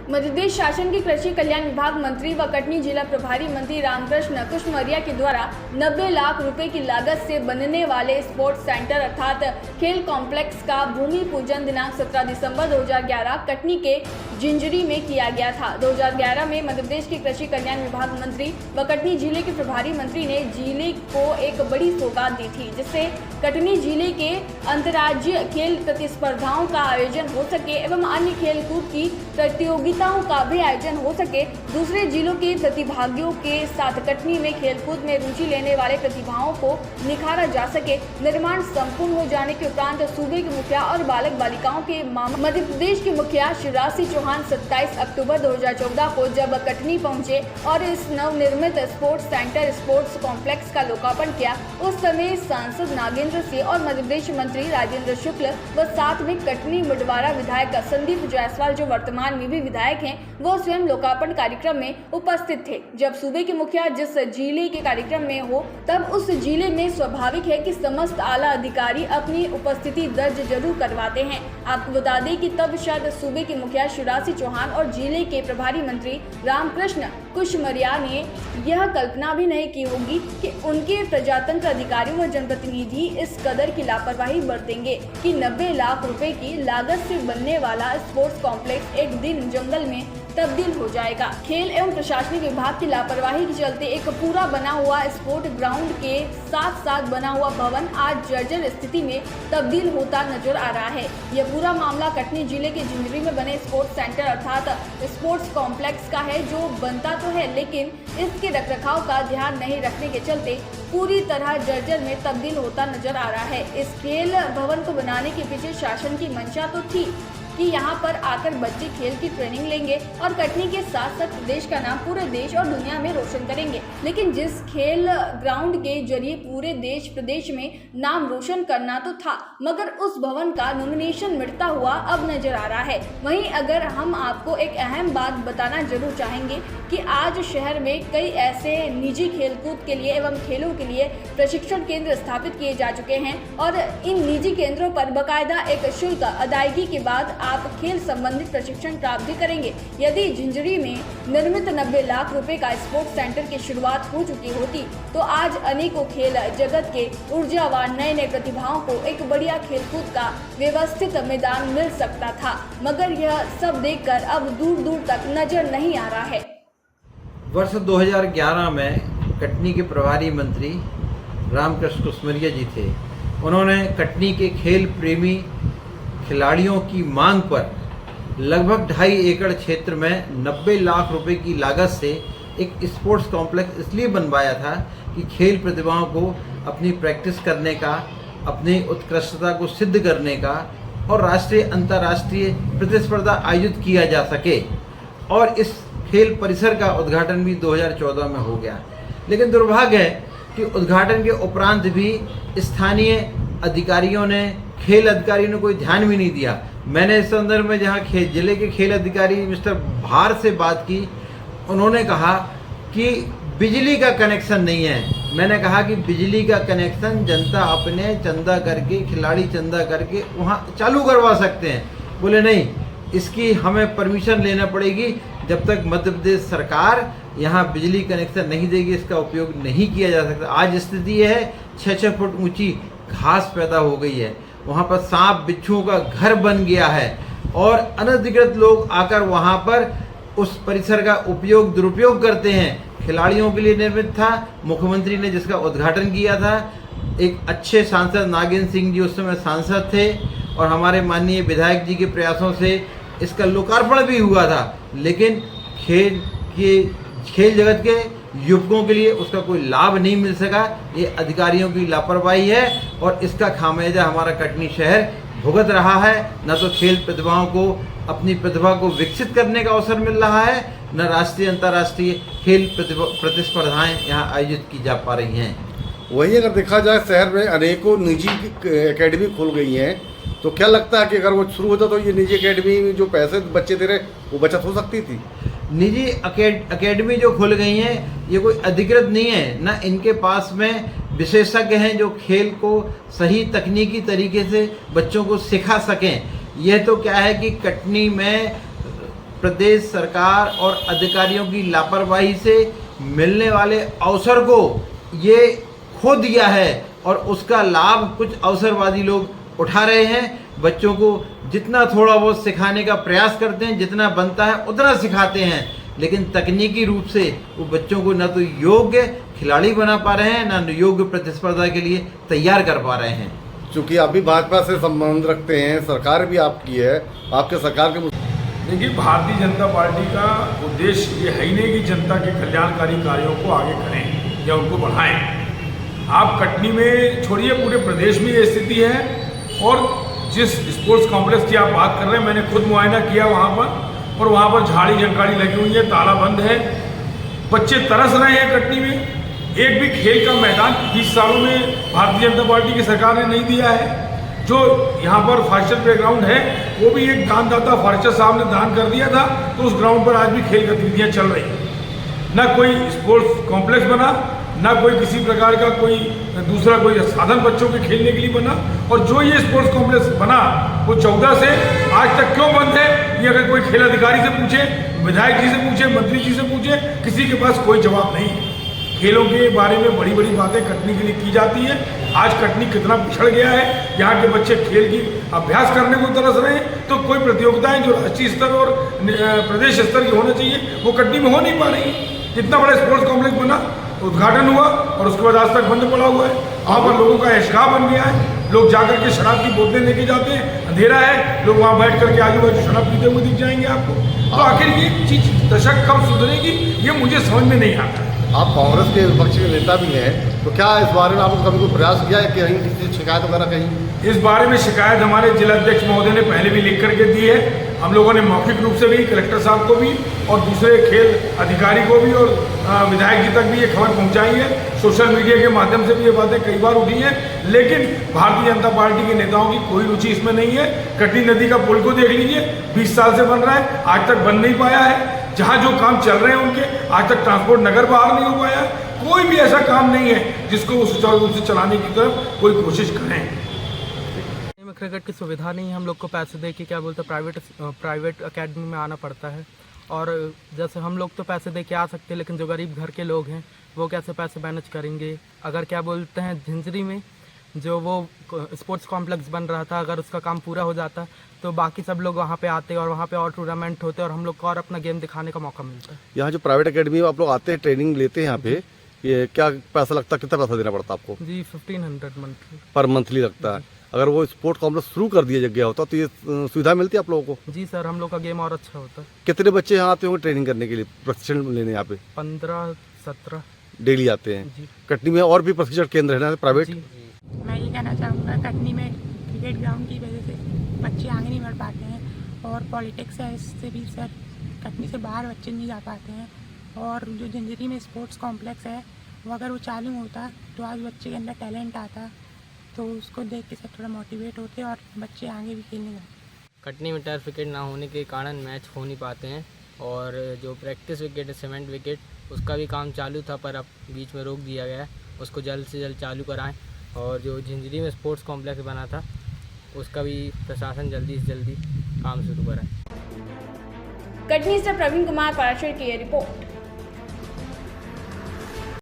मध्य प्रदेश शासन के कृषि कल्याण विभाग मंत्री व कटनी जिला प्रभारी मंत्री रामकृष्ण कुशमरिया के द्वारा 90 लाख रुपए की लागत से बनने वाले स्पोर्ट्स सेंटर अर्थात खेल कॉम्प्लेक्स का भूमि पूजन दिनांक 17 दिसंबर 2011 कटनी के जिंजरी में किया गया था। 2011 में मध्य प्रदेश के कृषि कल्याण विभाग मंत्री व कटनी जिले के प्रभारी मंत्री ने जिले को एक बड़ी सौगात दी थी, जिससे कटनी जिले के अंतर्राज्यीय खेल प्रतिस्पर्धाओं का आयोजन हो सके एवं अन्य खेलकूद की प्रतियोगिताओं का भी आयोजन हो सके। दूसरे जिलों के प्रतिभागियों के साथ कटनी में खेलकूद में रुचि लेने वाले प्रतिभाओं को निखारा जा सके। निर्माण संपूर्ण हो जाने के उपरांत सूबे के मुखिया और बालक बालिकाओं के मामा मध्य प्रदेश के मुखिया शिवराज सिंह चौहान 27 अक्टूबर 2014 को जब कटनी पहुंचे और इस नवनिर्मित स्पोर्ट्स सेंटर स्पोर्ट्स कॉम्प्लेक्स का लोकार्पण किया, उस समय सांसद नागेंद्र सिंह और मध्य प्रदेश मंत्री राजेंद्र शुक्ल व साथ में कटनी मुडवारा विधायक संदीप जायसवाल जो वर्तमान में भी विधायक हैं, वो स्वयं लोकार्पण कार्यक्रम में उपस्थित थे। जब सूबे के मुखिया जिस जिले के कार्यक्रम में हो, तब उस जिले में स्वाभाविक है कि समस्त आला अधिकारी अपनी उपस्थिति दर्ज जरूर करवाते हैं। आपको बता दें कि तब शायद सूबे के मुखिया शिवराज सिंह चौहान और जिले के प्रभारी मंत्री रामकृष्ण कुशमरिया ने यह कल्पना भी नहीं की होगी कि उनके प्रजातंत्र अधिकारी व जनप्रतिनिधि इस कदर की लापरवाही बरतेंगे कि 90 लाख रुपए की लागत से बनने वाला स्पोर्ट्स कॉम्प्लेक्स एक दिन जंगल में तब्दील हो जाएगा। खेल एवं प्रशासनिक विभाग की लापरवाही के चलते एक पूरा बना हुआ स्पोर्ट ग्राउंड के साथ साथ बना हुआ भवन आज जर्जर स्थिति में तब्दील होता नजर आ रहा है। यह पूरा मामला कटनी जिले के जिंजरी में बने स्पोर्ट्स सेंटर अर्थात स्पोर्ट्स कॉम्प्लेक्स का है, जो बनता तो है लेकिन इसके रखरखाव का ध्यान नहीं रखने के चलते पूरी तरह जर्जर में तब्दील होता नजर आ रहा है। इस खेल भवन को बनाने के पीछे शासन की मंशा तो थी कि यहाँ पर आकर बच्चे खेल की ट्रेनिंग लेंगे और कटनी के साथ साथ प्रदेश का नाम पूरे देश और दुनिया में रोशन करेंगे। लेकिन जिस खेल ग्राउंड के जरिए पूरे देश प्रदेश में नाम रोशन करना तो था, मगर उस भवन का नॉमिनेशन मिटता हुआ अब नजर आ रहा है। वहीं अगर हम आपको एक अहम बात बताना जरूर चाहेंगे कि आज शहर में कई ऐसे निजी खेलकूद के लिए एवं खेलों के लिए प्रशिक्षण केंद्र स्थापित किए जा चुके हैं और इन निजी केंद्रों पर बाकायदा एक शुल्क अदायगी के बाद आप खेल संबंधित प्रशिक्षण प्राप्त भी करेंगे। यदि जिंजरी में निर्मित 90 लाख रुपए का स्पोर्ट्स सेंटर की शुरुआत हो चुकी होती तो आज अनेकों खेल जगत के ऊर्जावान नए नए प्रतिभाओं को एक बढ़िया खेलकूद का व्यवस्थित मैदान मिल सकता था, मगर यह सब देखकर अब दूर दूर तक नजर नहीं आ रहा है। वर्ष 2011 में कटनी के प्रभारी मंत्री रामकृष्ण कुशमरिया जी थे। उन्होंने कटनी के खेल प्रेमी खिलाड़ियों की मांग पर लगभग 2.5 एकड़ क्षेत्र में 90 लाख रुपए की लागत से एक स्पोर्ट्स कॉम्प्लेक्स इसलिए बनवाया था कि खेल प्रतिभाओं को अपनी प्रैक्टिस करने का, अपनी उत्कृष्टता को सिद्ध करने का और राष्ट्रीय अंतर्राष्ट्रीय प्रतिस्पर्धा आयोजित किया जा सके। और इस खेल परिसर का उद्घाटन भी 2014 में हो गया। लेकिन दुर्भाग्य है कि उद्घाटन के उपरांत भी स्थानीय अधिकारियों ने, खेल अधिकारियों ने कोई ध्यान भी नहीं दिया। मैंने इस संदर्भ में जहाँ जिले के खेल अधिकारी मिस्टर भार से बात की, उन्होंने कहा कि बिजली का कनेक्शन नहीं है। मैंने कहा कि बिजली का कनेक्शन जनता अपने चंदा करके, खिलाड़ी चंदा करके वहाँ चालू करवा सकते हैं। बोले नहीं, इसकी हमें परमिशन लेना पड़ेगी। जब तक मध्य प्रदेश सरकार यहाँ बिजली कनेक्शन नहीं देगी, इसका उपयोग नहीं किया जा सकता। आज स्थिति है 6-6 फुट ऊंची घास पैदा हो गई है, वहाँ पर सांप बिच्छुओं का घर बन गया है और अनधिकृत लोग आकर वहाँ पर उस परिसर का उपयोग दुरुपयोग करते हैं। खिलाड़ियों के लिए निर्मित था, मुख्यमंत्री ने जिसका उद्घाटन किया था, एक अच्छे सांसद नागेंद्र सिंह जी उस समय सांसद थे और हमारे माननीय विधायक जी के प्रयासों से इसका लोकार्पण भी हुआ था। लेकिन खेल जगत के युवकों के लिए उसका कोई लाभ नहीं मिल सका। ये अधिकारियों की लापरवाही है और इसका खामियाजा हमारा कटनी शहर भुगत रहा है। न तो खेल प्रतिभाओं को अपनी प्रतिभा को विकसित करने का अवसर मिल रहा है, न राष्ट्रीय अंतर्राष्ट्रीय खेल प्रतिस्पर्धाएं यहाँ आयोजित की जा पा रही हैं। वही अगर देखा जाए, शहर में अनेकों निजी एकेडमी खुल गई हैं, तो क्या लगता है कि अगर वो शुरू होता तो ये निजी एकेडमी में जो पैसे बच्चे दे रहे वो बचत हो सकती थी? निजी एकेडमी जो खुल गई हैं ये कोई अधिकृत नहीं है, ना इनके पास में विशेषज्ञ हैं जो खेल को सही तकनीकी तरीके से बच्चों को सिखा सकें। यह तो क्या है कि कटनी में प्रदेश सरकार और अधिकारियों की लापरवाही से मिलने वाले अवसर को ये खो दिया है और उसका लाभ कुछ अवसरवादी लोग उठा रहे हैं। बच्चों को जितना थोड़ा बहुत सिखाने का प्रयास करते हैं, जितना बनता है उतना सिखाते हैं, लेकिन तकनीकी रूप से वो बच्चों को न तो योग्य खिलाड़ी बना पा रहे हैं, न योग्य प्रतिस्पर्धा के लिए तैयार कर पा रहे हैं। चूँकि आप भी भाजपा से संबंध रखते हैं, सरकार भी आपकी है, आपके सरकार के देखिए, भारतीय जनता पार्टी का उद्देश्य ये है ही नहीं कि जनता के कल्याणकारी कार्यों को आगे करें या उनको बढ़ाएं। आप कटनी में छोड़िए, पूरे प्रदेश में ये स्थिति है। और जिस स्पोर्ट्स कॉम्प्लेक्स की आप बात कर रहे हैं, मैंने खुद मुआयना किया वहाँ पर, और वहाँ पर झाड़ी झंकाड़ी लगी हुई है, ताला बंद है, बच्चे तरस रहे हैं। कटनी में एक भी खेल का मैदान 20 सालों में भारतीय जनता पार्टी की सरकार ने नहीं दिया है। जो यहाँ पर फॉरेस्टर प्लेग्राउंड है, वो भी एक दानदाता फॉरेस्टर साहब ने दान कर दिया था, तो उस ग्राउंड पर आज भी खेल गतिविधियाँ चल रही हैं। ना कोई स्पोर्ट्स कॉम्प्लेक्स बना, ना कोई किसी प्रकार का कोई दूसरा कोई साधन बच्चों के खेलने के लिए बना। और जो ये स्पोर्ट्स कॉम्प्लेक्स बना वो 14 से आज तक क्यों बंद है, ये अगर कोई खेल अधिकारी से पूछे, विधायक जी से पूछे, मंत्री जी से पूछे, किसी के पास कोई जवाब नहीं है। खेलों के बारे में बड़ी बड़ी बातें कटनी के लिए की जाती है। आज कटनी कितना पिछड़ गया है, यहाँ के बच्चे खेल की अभ्यास करने को तरस रहे हैं, तो कोई प्रतियोगिताएं जो राष्ट्रीय स्तर और प्रदेश स्तर की होना चाहिए वो कटनी में हो नहीं पा रही है। इतना बड़ा स्पोर्ट्स कॉम्प्लेक्स बना, उद्घाटन हुआ और उसके बाद आज तक बंद पड़ा हुआ है। वहाँ पर लोगों का ऐशगाह बन गया है, लोग जाकर के शराब की बोतलें लेके जाते हैं, अंधेरा है, लोग वहाँ बैठ करके आजू बाजू शराब पीते हुए दिख जाएंगे आपको। तो आखिर ये चीज दशक कब सुधरेगी, ये मुझे समझ में नहीं आता। आप कांग्रेस के विपक्ष के नेता भी हैं, तो क्या इस बारे में आपको कभी कोई प्रयास किया है कि कहीं किसी शिकायत वगैरह कहीं? इस बारे में शिकायत हमारे जिलाध्यक्ष महोदय ने पहले भी लिख करके दी है। हम लोगों ने मौखिक रूप से भी कलेक्टर साहब को भी और दूसरे खेल अधिकारी को भी और विधायक जी तक भी ये खबर पहुंचाई है। सोशल मीडिया के माध्यम से भी ये बातें कई बार उठी हैं, लेकिन भारतीय जनता पार्टी के नेताओं की कोई रुचि इसमें नहीं है। कटनी नदी का पुल को देख लीजिए, 20 साल से बन रहा है, आज तक बन नहीं पाया है। जहाँ जो काम चल रहे हैं उनके, आज तक ट्रांसपोर्ट नगर बाहर नहीं हो पाया। कोई भी ऐसा काम नहीं है जिसको सुचारू रूप से चलाने की तरफ कोई कोशिश करें। क्रिकेट की सुविधा नहीं है, हम लोग को पैसे दे के क्या बोलते हैं प्राइवेट एकेडमी में आना पड़ता है। और जैसे हम लोग तो पैसे दे के आ सकते हैं, लेकिन जो गरीब घर के लोग हैं वो कैसे पैसे मैनेज करेंगे। अगर क्या बोलते हैं झिंझरी में जो वो स्पोर्ट्स कॉम्प्लेक्स बन रहा था, अगर उसका काम पूरा हो जाता तो बाकी सब लोग वहाँ पे आते और वहाँ पे और टूर्नामेंट होते और हम लोग को और अपना गेम दिखाने का मौका मिलता है। यहाँ जो प्राइवेट एकेडमी में आप लोग आते हैं, ट्रेनिंग लेते हैं यहाँ पे, ये क्या पैसा लगता है, कितना पैसा देना पड़ता है आपको? जी 1500 मंथली पर मंथली लगता है। अगर वो स्पोर्ट कॉम्प्लेक्स शुरू कर दिया गया होता तो ये सुविधा मिलती है आप लोगों को? जी सर, हम लोग का गेम और अच्छा होता है। कितने बच्चे यहाँ आते होंगे ट्रेनिंग करने के लिए, प्रशिक्षण लेने? यहाँ पे 15-17 डेली आते हैं। जी। कटनी में और भी प्रशिक्षण केंद्र है ना प्राइवेट? मैं ये कहना चाहूँगा, कटनी में क्रिकेट ग्राउंड की वजह से बच्चे आगे नहीं बढ़ पाते हैं, और पॉलिटिक्स है, इससे भी सर कटनी से बाहर बच्चे नहीं जा पाते हैं। और जो झंझरी में स्पोर्ट्स कॉम्प्लेक्स है, वो अगर वो चालू होता तो आज बच्चे के अंदर टैलेंट आता, तो उसको देख के सर थोड़ा मोटिवेट होते और बच्चे आगे भी खेलने जाते। कटनी में टर्फ विकेट ना होने के कारण मैच हो नहीं पाते हैं, और जो प्रैक्टिस विकेट है, सीमेंट विकेट, उसका भी काम चालू था पर अब बीच में रोक दिया गया है। उसको जल्द से जल्द चालू कराएं। और जो झिंझरी में स्पोर्ट्स कॉम्प्लेक्स बना था, उसका भी प्रशासन जल्दी से जल्दी काम शुरू कराए। कटनी से प्रवीण कुमार पराशर की रिपोर्ट।